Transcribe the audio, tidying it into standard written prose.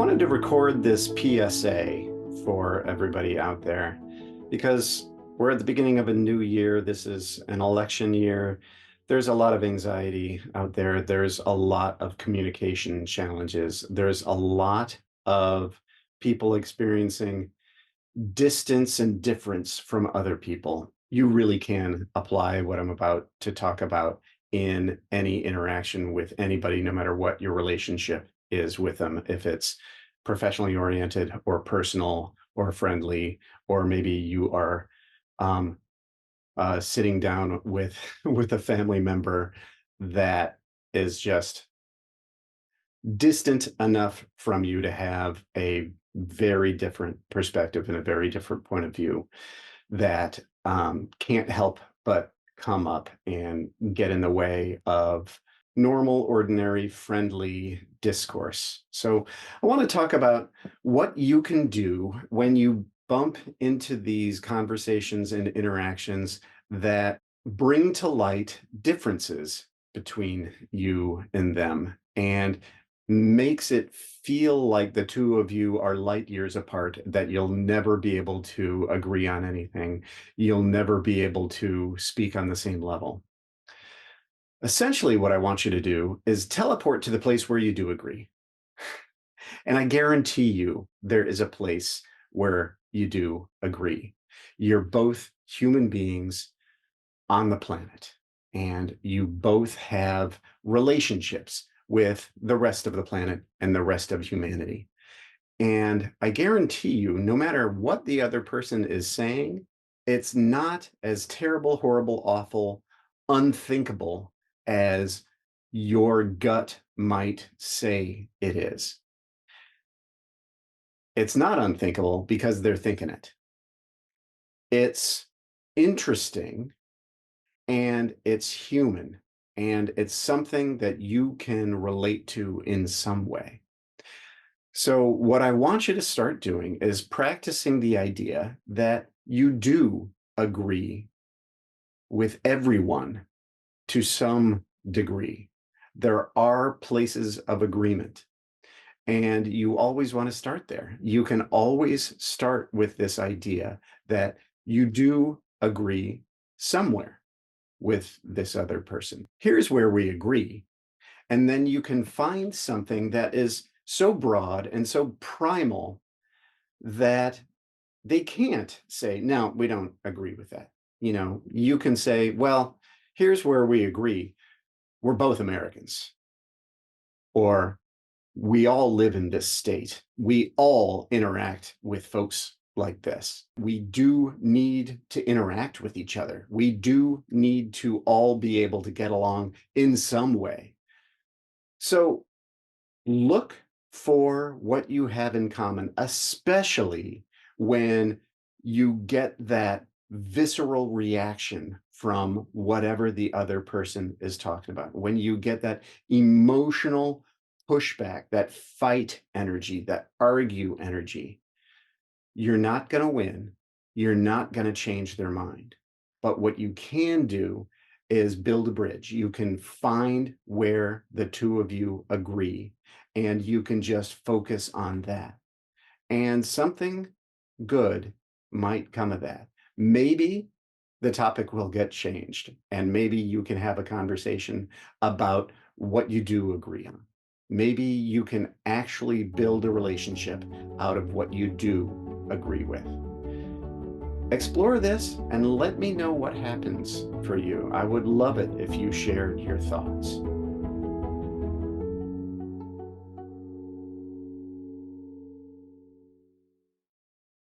wanted to record this PSA for everybody out there because we're at the beginning of a new year. This is an election year. There's a lot of anxiety out there. There's a lot of communication challenges. There's a lot of people experiencing distance and difference from other people. You really can apply what I'm about to talk about in any interaction with anybody, no matter what your relationship is with them, if it's professionally oriented or personal or friendly, or maybe you are um, sitting down with with a family member that is just distant enough from you to have a very different perspective and a very different point of view that can't help but come up and get in the way of normal, ordinary, friendly discourse. So I want to talk about what you can do when you bump into these conversations and interactions that bring to light differences between you and them and makes it feel like the two of you are light years apart, that you'll never be able to agree on anything. You'll never be able to speak on the same level. Essentially, what I want you to do is teleport to the place where you do agree. And I guarantee you there is a place where you do agree. You're both human beings on the planet, and you both have relationships with the rest of the planet and the rest of humanity. And I guarantee you, no matter what the other person is saying, it's not as terrible, horrible, awful, unthinkable as your gut might say it is. It's not unthinkable because they're thinking it. It's interesting and it's human, and it's something that you can relate to in some way. So what I want you to start doing is practicing the idea that you do agree with everyone to some degree. There are places of agreement, and you always want to start there. You can always start with this idea that you do agree somewhere with this other person. Here's where we agree. And then you can find something that is so broad and so primal that they can't say, no, we don't agree with that. You can say, well, here's where we agree. We're both Americans, or we all live in this state. We all interact with folks like this. We do need to interact with each other. We do need to all be able to get along in some way. So look for what you have in common, especially when you get that visceral reaction from whatever the other person is talking about. When you get that emotional pushback, that fight energy, that argue energy, you're not going to win. You're not going to change their mind. But what you can do is build a bridge. You can find where the two of you agree, and you can just focus on that. And something good might come of that. Maybe the topic will get changed, and maybe you can have a conversation about what you do agree on. Maybe you can actually build a relationship out of what you do agree with. Explore this and let me know what happens for you. I would love it if you shared your thoughts.